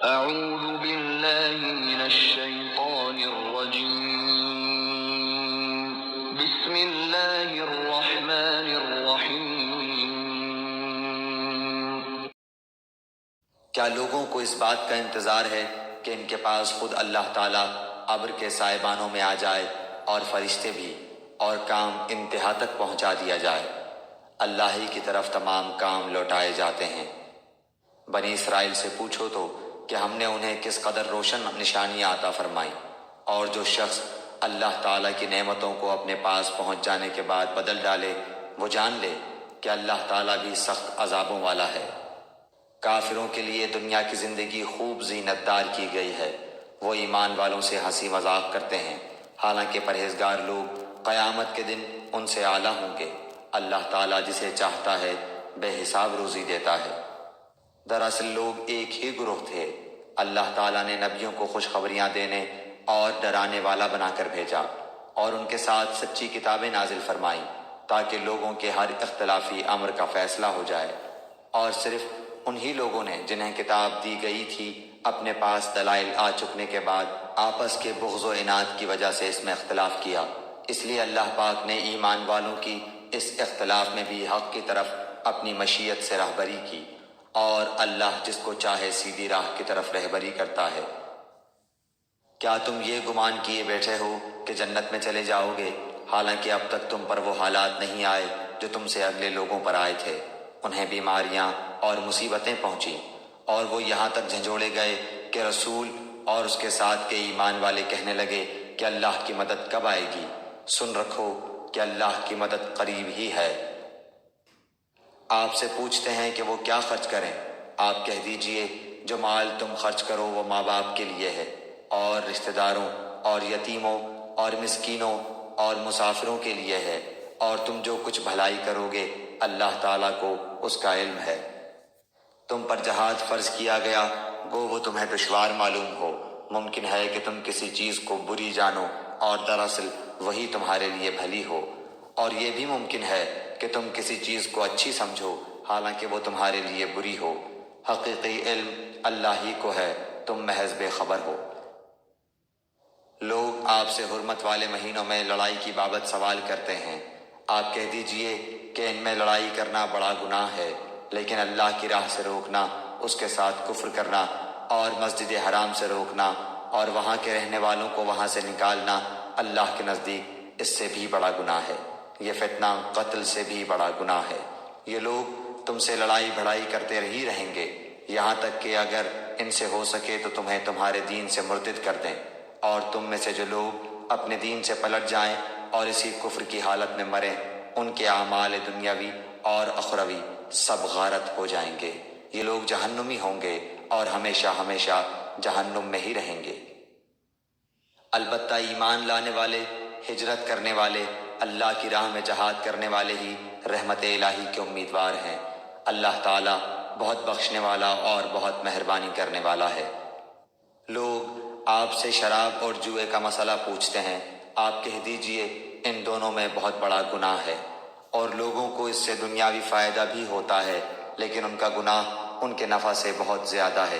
أعوذ بالله من الشيطان الرجيم بسم الله الرحمن الرحيم کیا لوگوں کو اس بات کا انتظار ہے کہ ان کے پاس خود اللہ تعالیٰ ابر کے سائبانوں میں آ جائے اور فرشتے بھی اور کام انتہا تک پہنچا دیا جائے؟ اللہ ہی کی طرف تمام کام لوٹائے جاتے ہیں۔ بنی اسرائیل سے پوچھو تو کہ ہم نے انہیں کس قدر روشن نشانیاں عطا فرمائیں، اور جو شخص اللہ تعالیٰ کی نعمتوں کو اپنے پاس پہنچ جانے کے بعد بدل ڈالے وہ جان لے کہ اللہ تعالیٰ بھی سخت عذابوں والا ہے۔ کافروں کے لیے دنیا کی زندگی خوب زینت دار کی گئی ہے، وہ ایمان والوں سے ہنسی مذاق کرتے ہیں، حالانکہ پرہیزگار لوگ قیامت کے دن ان سے اعلیٰ ہوں گے۔ اللہ تعالیٰ جسے چاہتا ہے بے حساب روزی دیتا ہے۔ دراصل لوگ ایک ہی گروہ تھے۔ اللہ تعالیٰ نے نبیوں کو خوشخبریاں دینے اور ڈرانے والا بنا کر بھیجا، اور ان کے ساتھ سچی کتابیں نازل فرمائیں تاکہ لوگوں کے ہر اختلافی امر کا فیصلہ ہو جائے، اور صرف انہی لوگوں نے جنہیں کتاب دی گئی تھی اپنے پاس دلائل آ چکنے کے بعد آپس کے بغض و عناد کی وجہ سے اس میں اختلاف کیا۔ اس لیے اللہ پاک نے ایمان والوں کی اس اختلاف میں بھی حق کی طرف اپنی مشیت سے رہبری کی، اور اللہ جس کو چاہے سیدھی راہ کی طرف رہبری کرتا ہے۔ کیا تم یہ گمان کیے بیٹھے ہو کہ جنت میں چلے جاؤ گے، حالانکہ اب تک تم پر وہ حالات نہیں آئے جو تم سے اگلے لوگوں پر آئے تھے؟ انہیں بیماریاں اور مصیبتیں پہنچیں، اور وہ یہاں تک جھنجھوڑے گئے کہ رسول اور اس کے ساتھ کے ایمان والے کہنے لگے کہ اللہ کی مدد کب آئے گی؟ سن رکھو کہ اللہ کی مدد قریب ہی ہے۔ آپ سے پوچھتے ہیں کہ وہ کیا خرچ کریں؟ آپ کہہ دیجئے جو مال تم خرچ کرو وہ ماں باپ کے لیے ہے، اور رشتہ داروں اور یتیموں اور مسکینوں اور مسافروں کے لیے ہے، اور تم جو کچھ بھلائی کرو گے اللہ تعالیٰ کو اس کا علم ہے۔ تم پر جہاد فرض کیا گیا، گو وہ تمہیں دشوار معلوم ہو۔ ممکن ہے کہ تم کسی چیز کو بری جانو اور دراصل وہی تمہارے لیے بھلی ہو، اور یہ بھی ممکن ہے کہ تم کسی چیز کو اچھی سمجھو حالانکہ وہ تمہارے لیے بری ہو۔ حقیقی علم اللہ ہی کو ہے، تم محض بے خبر ہو۔ لوگ آپ سے حرمت والے مہینوں میں لڑائی کی بابت سوال کرتے ہیں۔ آپ کہہ دیجئے کہ ان میں لڑائی کرنا بڑا گناہ ہے، لیکن اللہ کی راہ سے روکنا، اس کے ساتھ کفر کرنا، اور مسجد حرام سے روکنا اور وہاں کے رہنے والوں کو وہاں سے نکالنا اللہ کے نزدیک اس سے بھی بڑا گناہ ہے۔ یہ فتنہ قتل سے بھی بڑا گناہ ہے۔ یہ لوگ تم سے لڑائی بھڑائی کرتے ہی رہیں گے، یہاں تک کہ اگر ان سے ہو سکے تو تمہیں تمہارے دین سے مرتد کر دیں، اور تم میں سے جو لوگ اپنے دین سے پلٹ جائیں اور اسی کفر کی حالت میں مریں ان کے اعمال دنیاوی اور اخروی سب غارت ہو جائیں گے۔ یہ لوگ جہنمی ہوں گے اور ہمیشہ ہمیشہ جہنم میں ہی رہیں گے۔ البتہ ایمان لانے والے، ہجرت کرنے والے، اللہ کی راہ میں جہاد کرنے والے ہی رحمت الہی کے امیدوار ہیں۔ اللہ تعالیٰ بہت بخشنے والا اور بہت مہربانی کرنے والا ہے۔ لوگ آپ سے شراب اور جوئے کا مسئلہ پوچھتے ہیں۔ آپ کہہ دیجئے ان دونوں میں بہت بڑا گناہ ہے، اور لوگوں کو اس سے دنیاوی فائدہ بھی ہوتا ہے، لیکن ان کا گناہ ان کے نفع سے بہت زیادہ ہے۔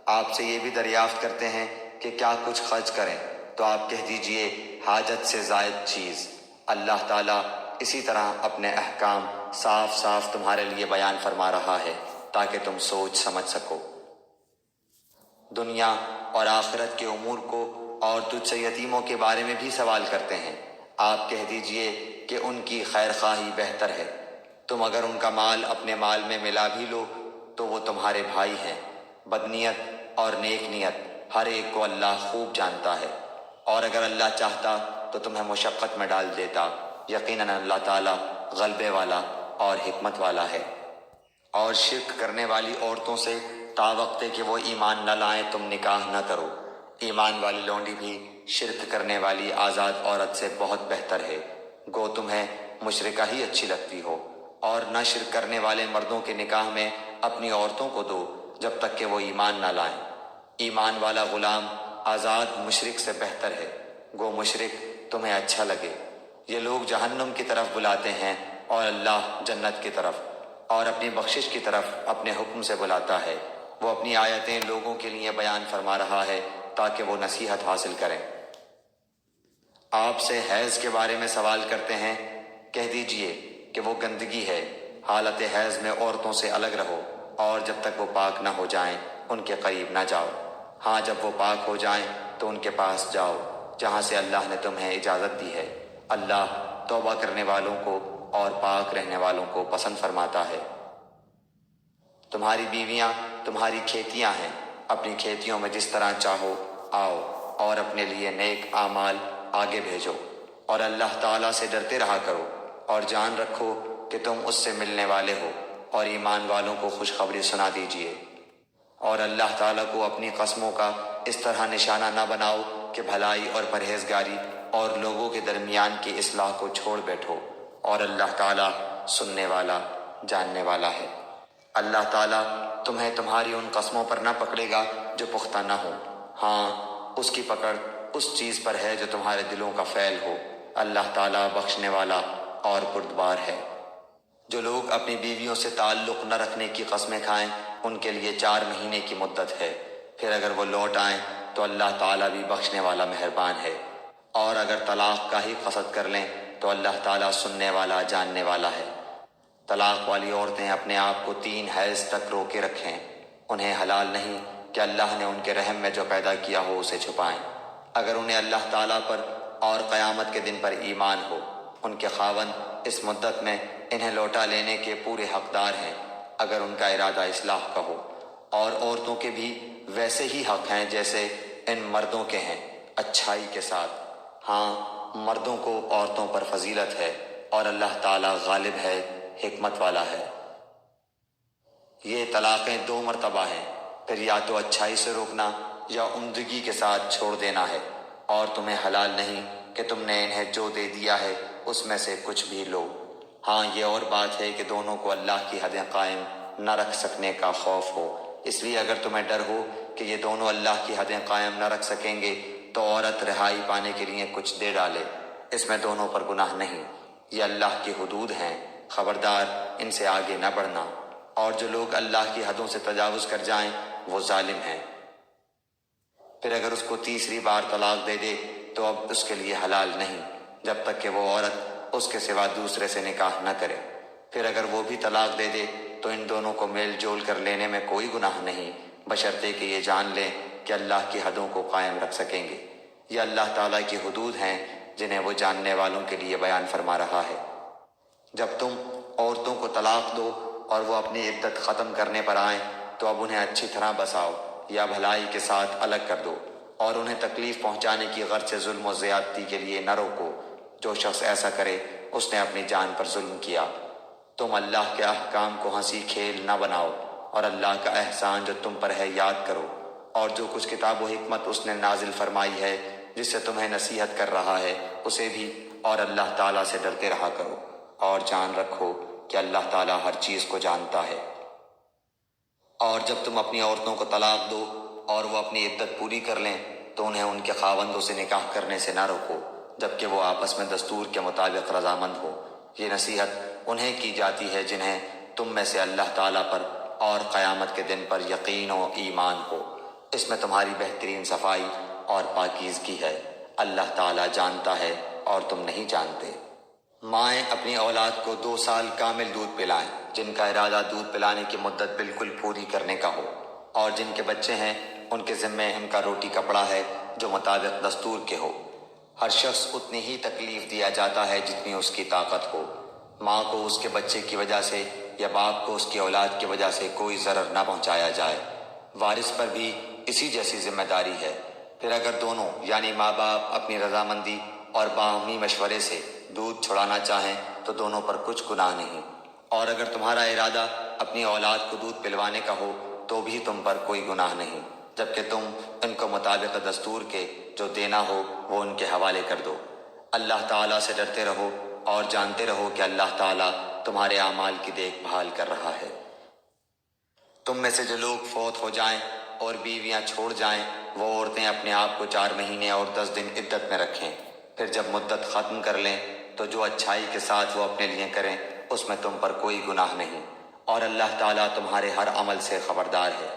آپ سے یہ بھی دریافت کرتے ہیں کہ کیا کچھ خرچ کریں، تو آپ کہہ دیجئے حاجت سے زائد چیز۔ اللہ تعالیٰ اسی طرح اپنے احکام صاف صاف تمہارے لیے بیان فرما رہا ہے تاکہ تم سوچ سمجھ سکو۔ دنیا اور آخرت کے امور کو اور تجھ سے یتیموں کے بارے میں بھی سوال کرتے ہیں۔ آپ کہہ دیجئے کہ ان کی خیر خواہی بہتر ہے۔ تم اگر ان کا مال اپنے مال میں ملا بھی لو تو وہ تمہارے بھائی ہیں۔ بدنیت اور نیک نیت ہر ایک کو اللہ خوب جانتا ہے، اور اگر اللہ چاہتا تو تمہیں مشقت میں ڈال دیتا۔ یقیناً اللہ تعالیٰ غلبے والا اور حکمت والا ہے۔ اور شرک کرنے والی عورتوں سے تا وقتے کہ وہ ایمان نہ لائیں تم نکاح نہ کرو۔ ایمان والی لونڈی بھی شرک کرنے والی آزاد عورت سے بہت بہتر ہے، گو تمہیں مشرکہ ہی اچھی لگتی ہو۔ اور نہ شرک کرنے والے مردوں کے نکاح میں اپنی عورتوں کو دو جب تک کہ وہ ایمان نہ لائیں۔ ایمان والا غلام آزاد مشرک سے بہتر ہے، گو مشرک تمہیں اچھا لگے۔ یہ لوگ جہنم کی طرف بلاتے ہیں اور اللہ جنت کی طرف اور اپنی بخشش کی طرف اپنے حکم سے بلاتا ہے۔ وہ اپنی آیتیں لوگوں کے لیے بیان فرما رہا ہے تاکہ وہ نصیحت حاصل کریں۔ آپ سے حیض کے بارے میں سوال کرتے ہیں، کہہ دیجئے کہ وہ گندگی ہے، حالت حیض میں عورتوں سے الگ رہو اور جب تک وہ پاک نہ ہو جائیں ان کے قریب نہ جاؤ۔ ہاں جب وہ پاک ہو جائیں تو ان کے پاس جاؤ جہاں سے اللہ نے تمہیں اجازت دی ہے۔ اللہ توبہ کرنے والوں کو اور پاک رہنے والوں کو پسند فرماتا ہے۔ تمہاری بیویاں تمہاری کھیتیاں ہیں، اپنی کھیتیوں میں جس طرح چاہو آؤ اور اپنے لیے نیک اعمال آگے بھیجو اور اللہ تعالیٰ سے ڈرتے رہا کرو اور جان رکھو کہ تم اس سے ملنے والے ہو، اور ایمان والوں کو خوشخبری سنا دیجئے۔ اور اللہ تعالیٰ کو اپنی قسموں کا اس طرح نشانہ نہ بناؤ کہ بھلائی اور پرہیزگاری اور لوگوں کے درمیان کی اصلاح کو چھوڑ بیٹھو، اور اللہ تعالیٰ سننے والا جاننے والا ہے۔ اللہ تعالیٰ تمہیں تمہاری ان قسموں پر نہ پکڑے گا جو پختہ نہ ہوں، ہاں اس کی پکڑ اس چیز پر ہے جو تمہارے دلوں کا فعل ہو۔ اللہ تعالیٰ بخشنے والا اور بردبار ہے۔ جو لوگ اپنی بیویوں سے تعلق نہ رکھنے کی قسمیں کھائیں ان کے لیے 4 مہینے کی مدت ہے، پھر اگر وہ لوٹ آئیں تو اللہ تعالیٰ بھی بخشنے والا مہربان ہے، اور اگر طلاق کا ہی قصد کر لیں تو اللہ تعالیٰ سننے والا جاننے والا ہے۔ طلاق والی عورتیں اپنے آپ کو 3 حیض تک روکے رکھیں، انہیں حلال نہیں کہ اللہ نے ان کے رحم میں جو پیدا کیا ہو اسے چھپائیں۔ اگر انہیں اللہ تعالیٰ پر اور قیامت کے دن پر ایمان ہو، ان کے خاوند اس مدت میں انہیں لوٹا لینے کے پورے حقدار ہیں اگر ان کا ارادہ اصلاح کا ہو، اور عورتوں کے بھی ویسے ہی حق ہیں جیسے ان مردوں کے ہیں، اچھائی کے ساتھ۔ ہاں مردوں کو عورتوں پر فضیلت ہے اور اللہ تعالیٰ غالب ہے، حکمت والا ہے۔ یہ طلاقیں 2 مرتبہ ہیں، پھر یا تو اچھائی سے روکنا یا عمدگی کے ساتھ چھوڑ دینا ہے، اور تمہیں حلال نہیں کہ تم نے انہیں جو دے دیا ہے اس میں سے کچھ بھی لو۔ ہاں یہ اور بات ہے کہ دونوں کو اللہ کی حدیں قائم نہ رکھ سکنے کا خوف ہو، اس لیے اگر تمہیں ڈر ہو کہ یہ دونوں اللہ کی حدیں قائم نہ رکھ سکیں گے تو عورت رہائی پانے کے لیے کچھ دے ڈالے، اس میں دونوں پر گناہ نہیں، یہ اللہ کی حدود ہیں، خبردار ان سے آگے نہ بڑھنا، اور جو لوگ اللہ کی حدوں سے تجاوز کر جائیں وہ ظالم ہیں۔ پھر اگر اس کو 3 بار طلاق دے دے تو اب اس کے لیے حلال نہیں جب تک کہ وہ عورت اس کے سوا دوسرے سے نکاح نہ کرے۔ پھر اگر وہ بھی طلاق دے دے تو ان دونوں کو میل جول کر لینے میں کوئی گناہ نہیں، بشرطے کہ یہ جان لیں کہ اللہ کی حدوں کو قائم رکھ سکیں گے۔ یہ اللہ تعالیٰ کی حدود ہیں جنہیں وہ جاننے والوں کے لیے بیان فرما رہا ہے۔ جب تم عورتوں کو طلاق دو اور وہ اپنی عدت ختم کرنے پر آئیں تو اب انہیں اچھی طرح بساؤ یا بھلائی کے ساتھ الگ کر دو، اور انہیں تکلیف پہنچانے کی غرض سے ظلم و زیادتی کے لیے نہ روکو۔ جو شخص ایسا کرے اس نے اپنی جان پر ظلم کیا۔ تم اللہ کے احکام کو ہنسی کھیل نہ بناؤ، اور اللہ کا احسان جو تم پر ہے یاد کرو، اور جو کچھ کتاب و حکمت اس نے نازل فرمائی ہے جس سے تمہیں نصیحت کر رہا ہے اسے بھی، اور اللہ تعالیٰ سے ڈرتے رہا کرو، اور جان رکھو کہ اللہ تعالیٰ ہر چیز کو جانتا ہے۔ اور جب تم اپنی عورتوں کو طلاق دو اور وہ اپنی عدت پوری کر لیں تو انہیں ان کے خاوندوں سے نکاح کرنے سے نہ روکو جبکہ وہ آپس میں دستور کے مطابق رضامند ہو۔ یہ نصیحت انہیں کی جاتی ہے جنہیں تم میں سے اللہ تعالیٰ پر اور قیامت کے دن پر یقین و ایمان ہو، اس میں تمہاری بہترین صفائی اور پاکیزگی ہے۔ اللہ تعالیٰ جانتا ہے اور تم نہیں جانتے۔ مائیں اپنی اولاد کو 2 سال کامل دودھ پلائیں جن کا ارادہ دودھ پلانے کی مدت بالکل پوری کرنے کا ہو، اور جن کے بچے ہیں ان کے ذمے ان کا روٹی کپڑا ہے جو مطابق دستور کے ہو۔ ہر شخص اتنی ہی تکلیف دیا جاتا ہے جتنی اس کی طاقت ہو۔ ماں کو اس کے بچے کی وجہ سے یا باپ کو اس کی اولاد کی وجہ سے کوئی ضرر نہ پہنچایا جائے۔ وارث پر بھی اسی جیسی ذمہ داری ہے۔ پھر اگر دونوں یعنی ماں باپ اپنی رضامندی اور باہمی مشورے سے دودھ چھڑانا چاہیں تو دونوں پر کچھ گناہ نہیں، اور اگر تمہارا ارادہ اپنی اولاد کو دودھ پلوانے کا ہو تو بھی تم پر کوئی گناہ نہیں، جبکہ تم ان کو مطابق دستور کے جو دینا ہو وہ ان کے حوالے کر دو۔ اللہ تعالیٰ سے ڈرتے رہو اور جانتے رہو کہ اللہ تعالیٰ تمہارے اعمال کی دیکھ بھال کر رہا ہے۔ تم میں سے جو لوگ فوت ہو جائیں اور بیویاں چھوڑ جائیں وہ عورتیں اپنے آپ کو 4 مہینے اور 10 دن عدت میں رکھیں، پھر جب مدت ختم کر لیں تو جو اچھائی کے ساتھ وہ اپنے لیے کریں اس میں تم پر کوئی گناہ نہیں، اور اللہ تعالیٰ تمہارے ہر عمل سے خبردار ہے۔